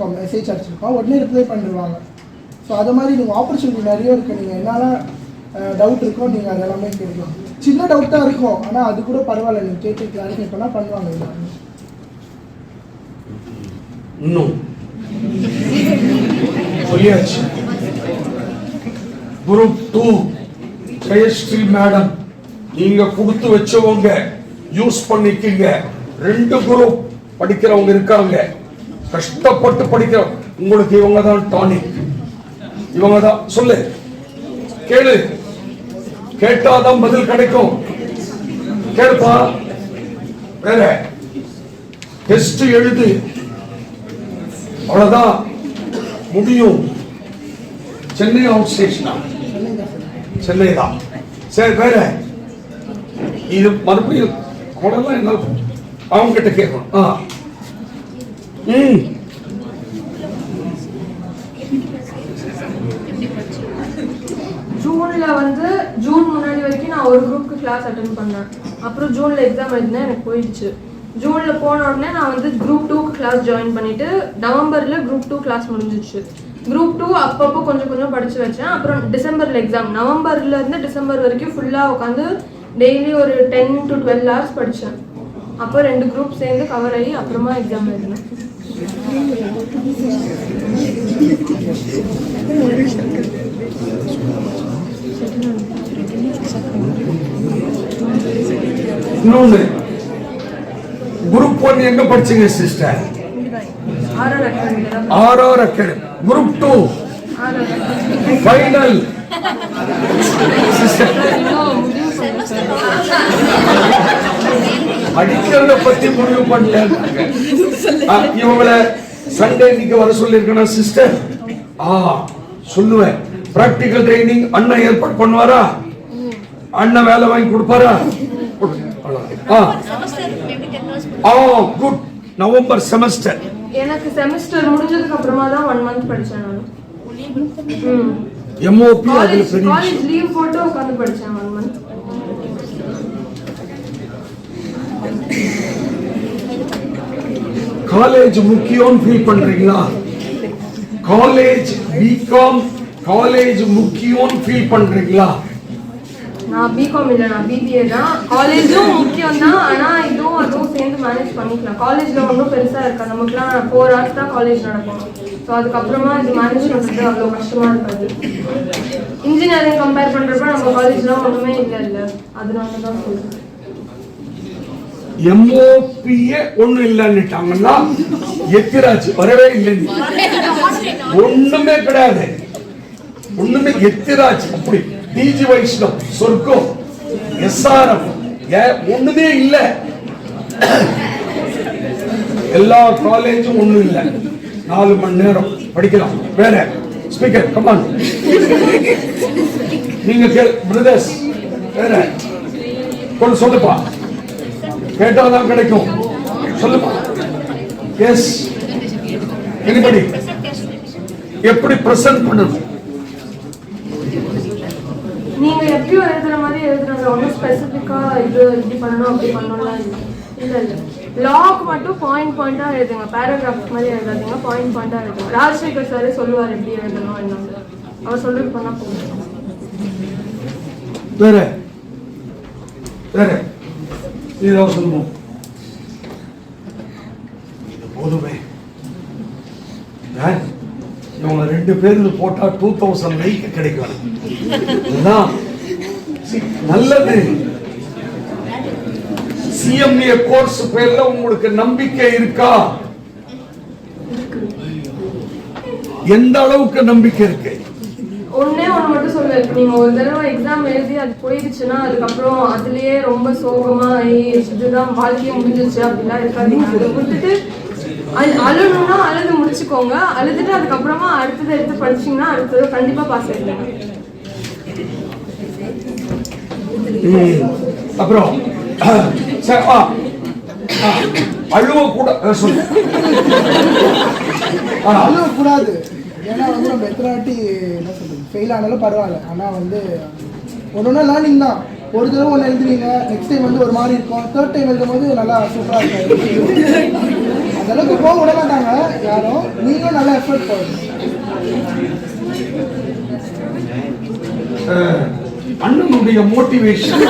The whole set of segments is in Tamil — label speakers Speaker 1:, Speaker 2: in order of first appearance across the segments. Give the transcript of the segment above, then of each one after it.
Speaker 1: இருக்கும், மெசேஜ் அடிச்சிருக்கோம், உடனே ரிப்ளை பண்ணிடுவாங்க. ஸோ அது மாதிரி நீங்கள் ஆப்பர்ச்சுனிட்டி நிறைய இருக்குது. நீங்கள் என்னெல்லாம் டவுட் இருக்கோ நீங்கள் அதெல்லாமே கேட்கலாம். சின்ன டவுட் தான் இருக்கும், ஆனால் அது கூட பரவாயில்ல, நீங்கள் கேட்டு கிளாரிஃபை பண்ணால் பண்ணுவாங்க.
Speaker 2: இன்னும் சொல்லியாச்சு. குரூப் 2 ஜெயஸ்ரீ மேடம் நீங்க கொடுத்து வச்சவங்க யூஸ் பண்ணிக்கங்க. 2 குரூப் படிக்கிறவங்க இருக்காங்க, கஷ்டப்பட்டு படிக்கிற உங்களுக்கு இவங்க தான் டானிக், இவங்க தான். சொல்லு, கேளு, கேட்டாதான் பதில் கிடைக்கும். கேளுப்பா. வேற டெஸ்ட் எழுது, அவ்வளவுதான் முடியும். சென்னை அவுட் ஸ்டேஷனா? சென்னை தான். சரி, வேற இது மறுபடியும் அவ்வளவுதான். என்ன அவங்க கிட்ட கேட்கணும்.
Speaker 3: ஜூன்ல வந்து ஜூன் முன்னாடி வரைக்கும் நான் ஒரு குரூப்க்கு கிளாஸ் அட்டென்ட் பண்ணேன். அப்புறம் ஜூன்ல எக்ஸாம் எழுதினேன், எனக்கு போயிடுச்சு. ஜூன்ல போன உடனே நான் வந்து குரூப் 2க்கு கிளாஸ் ஜாயின் பண்ணிட்டு நவம்பர்ல குரூப் 2 கிளாஸ் முடிஞ்சிச்சு. குரூப் 2 அப்பப்போ கொஞ்சம் கொஞ்சம் படிச்சு வச்சேன். அப்புறம் டிசம்பர்ல எக்ஸாம். நவம்பர்ல இருந்து டிசம்பர் வரைக்கும் ஃபுல்லா உட்காந்து டெய்லி ஒரு 10 to 12 hours படிச்சேன். அப்போ 2 குரூப் சேர்ந்து கவர் ஆகி அப்புறமா எக்ஸாம் எழுதினேன்.
Speaker 2: இன்னொன்று, குரூப் 1 எங்க படிச்சீங்க sister? RR academy. Group 2 final sister. அடிக்கிறத பத்தி முடிவு பண்ணல. இவங்களை சண்டே இன்னைக்கு வர சொல்லிருக்கேன் சிஸ்டர். சொல்லுவேன். பிராக்டிகல் ட்ரைனிங் அண்ணன் ஏற்பாடு பண்ணுவாரா? அண்ணன் வேலை வாங்கி கொடுப்பாரா? குட். November semester.
Speaker 3: எனக்கு செமஸ்டர் முடிஞ்சதுக்கு அப்புறமா தான் 1 month படிச்சேன் நான்.
Speaker 2: MOP அதுல பெரிய
Speaker 3: காலேஜ் லீவ் போட்டு உட்கார்ந்து படிச்சேன் 1 month.
Speaker 2: காலேஜ் முக்கியம் ஃபீல் பண்றீங்களா? காலேஜ் பிகாம் காலேஜ் முக்கியம் ஃபீல் பண்றீங்களா?
Speaker 3: நான் பிகாம் இல்ல, நான் BBA தான். காலேஜும் முக்கியம் தான், ஆனா அதுவும் சேர்ந்து மேனேஜ் பண்ணிக்கலாம். காலேஜ்ல ஒன்றும் பெருசா இருக்கா, நமக்குலாம் 4 hours தான் காலேஜ் நடக்கும். ஸோ அதுக்கப்புறமா இது மேனேஜ் பண்றது அவ்வளோ கஷ்டமா இருக்காது. இன்ஜினியரிங் கம்பேர் பண்றப்ப நம்ம காலேஜ்லாம் ஒண்ணுமே இல்லை, அதனால தான் சொல்றேன்.
Speaker 2: MOPயே ஒண்ணு இல்லன்னுட்டாங்கன்னா எத்திராஜ் வரவே இல்லை, ஒண்ணுமே கிடையாது. ஒண்ணுமே எத்திராஜ் அப்படி டிஜி வைஷ்ணவ் சொர்க்கம் SRM ஒண்ணுமே இல்ல. எல்லா காலேஜும் ஒண்ணும் இல்ல. 4 மணி நேரம் படிக்கலாம். வேற ஸ்பீக்கர் கமான் நீங்க பிரதர்ஸ் வேற கொஞ்சம் சொல்லுப்பா, கேட்டாதான் கிடைக்கும். சொல்லுப்பா. எஸ் எனிபடி எப்படி பிரசன்ட் பண்ணணும்?
Speaker 3: நீங்க எப்பயும் எழுதுற மாதிரி எழுதுறாங்க, ஒன்றும் ஸ்பெசிஃபிக்கா இது இப்படி பண்ணணும் அப்படி பண்ணணும்லாம் இல்லை. லாக் மட்டும் பாயிண்டா எழுதுங்க, பேராகிராஃப் மாதிரி எழுதாதீங்க, பாயிண்டா எழுதுங்க. ராஜசேகர் சாரே சொல்லுவார் எப்படி எழுதணும் என்னன்னு, அவர் சொல்லிட்டு பண்ணா போதும்.
Speaker 2: வேற வேற இதான் சொல்லுவோம். போதுமே. இவங்க 2 பேருக்கு போட்டா 2000 லைக் கிடைக்கும். நல்லது. CMA கோர்ஸ் பேர்ல உங்களுக்கு நம்பிக்கை இருக்கா? எந்த அளவுக்கு நம்பிக்கை இருக்கு?
Speaker 3: ஒண்ணு மட்டும் சொல்லுவேன். நீங்க ஒரு தடவை எக்ஸாம் எழுதி அது போயிடுச்சுன்னா அதுக்கப்புறம் அதுலயே ரொம்ப சோகமா இதுதான் வாழ்க்கையை முடிஞ்சிருச்சு அப்படிலாம் இருக்காதீங்க. அதை விட்டுட்டு அழுணும்னா அழுது முடிச்சுக்கோங்க. அழுதுட்டு அதுக்கப்புறமா அடுத்தது எடுத்து படிச்சீங்கன்னா அடுத்தது கண்டிப்பா பாஸ் ஆயிடுங்க.
Speaker 2: அப்புறம் அழுவ கூட
Speaker 1: அழுவ கூடாது. ஏன்னா வந்து நம்ம எத்தனை வாட்டி என்ன சொல்றது ஃபெயில் ஆனாலும் பரவாயில்ல. ஆனால் வந்து ஒன்று லேர்னிங் தான். ஒரு தடவை ஒன்று எழுதுவீங்க, நெக்ஸ்ட் டைம் வந்து ஒரு மாதிரி இருக்கும், 3rd டைம் எழுதும் போது நல்லா சூப்பராக இருக்கும். அந்த அளவுக்கு போக விட மாட்டாங்க யாரும். நீங்களும் நல்லா எஃபர்ட் போடுங்க.
Speaker 2: அண்ணனுடைய மோட்டிவேஷன்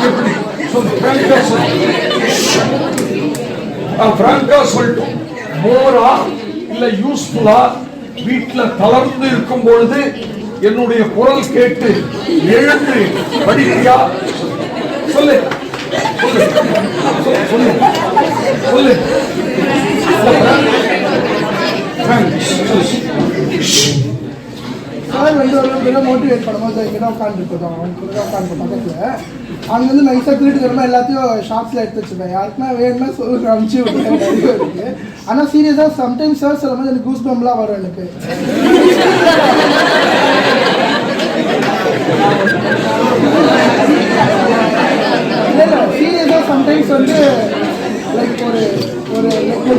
Speaker 2: எப்படி பிராங்கா சொல்லட்டும், மோரா இல்ல யூஸ்ஃபுல்லா வீட்டுல தளர்ந்து இருக்கும் பொழுது என்னுடைய குரல் கேட்டு எழுந்து படிக்கியா? சொல்லு சொல்லு சொல்லு சொல்லு.
Speaker 1: சார் வந்து ஒரு பேரை மோட்டிவேட் பண்ணும்போது இங்கே தான் உட்காந்துருக்கோம், அவங்க கூட தான் உட்காந்து பக்கத்தில். அங்கே வந்து நைஸாக திருட்டு தரமா எல்லாத்தையும் ஷார்ட்ஸில் எடுத்து வச்சுப்பேன். யாருக்குன்னா வேணும்னா சொல்லி அனுப்பிச்சு விடுவேன், நிறைய இருக்குது. ஆனால் சீரியஸாக சம்டைம்ஸ் சார் சொல்லும் போது எனக்கு கூஸ் பம்ப்லாம் வரும் எனக்கு. இல்லை சீரியஸாக சம்டைம்ஸ் வந்து லைக் ஒரு ஒரு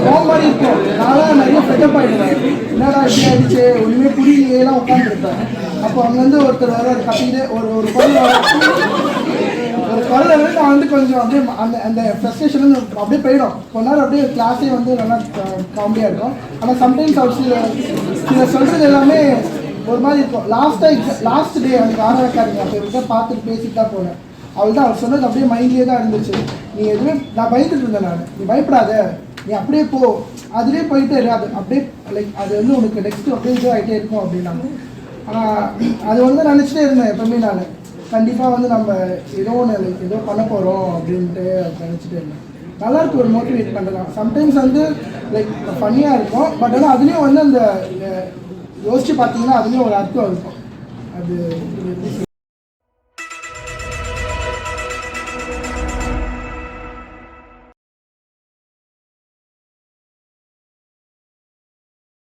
Speaker 1: ஹோம் மாதிரி இருக்கும். நான்லாம் நிறைய ஃப்ரெட்டப் ஆகிடுவேன். என்னடா இப்படி ஆகிடுச்சு ஒன்றுமே புரியலாம் உட்காந்துருப்பேன். அப்போ அங்கே வந்து ஒருத்தர் வர கட்டிட்டு ஒரு குரல் வந்து நான் வந்து கொஞ்சம் அப்படியே அந்த அந்த ஃப்ரஸ்ட்ரேஷன் வந்து அப்படியே போயிடும். கொஞ்ச நேரம் அப்படியே கிளாஸே வந்து நல்லா காமெடியாக இருக்கும். ஆனால் சம்டைம்ஸ் அவர் சில சொல்கிறது எல்லாமே ஒரு மாதிரி இருக்கும். லாஸ்ட் டே எனக்கு ஆரம்பிக்காருங்க. அப்போ இவர்கிட்ட பார்த்துட்டு பேசிட்டு தான் போனேன். அவள் தான் அவர் சொன்னது அப்படியே மைண்ட்லேயே தான் இருந்துச்சு. நீ எதுவுமே நான் பயந்துட்டு இருந்தேன். நீ பயப்படாத, நீ அப்படியே போ, அதுலேயே போயிட்டே இரு, அது அப்படியே லைக் அது வந்து உனக்கு நெக்ஸ்ட்டு அப்படியே இது ஆகிட்டே இருக்கும் அப்படின்னாங்க. ஆனால் அது வந்து நினச்சிட்டே இருந்தேன் எப்பவுமே. நான் கண்டிப்பாக வந்து நம்ம ஏதோ ஒன்று லைக் ஏதோ பண்ண போகிறோம் அப்படின்ட்டு நினச்சிட்டே இருந்தேன். நல்லாயிருக்கு ஒரு மோட்டிவேட் பண்ணுறதான். சம்டைம்ஸ் வந்து லைக் ஃபன்னியாக இருக்கும். பட் ஆனால் அதுலேயும் வந்து அந்த யோசிச்சு பார்த்தீங்கன்னா அதுலேயும் ஒரு அர்த்தம் இருக்கும். அது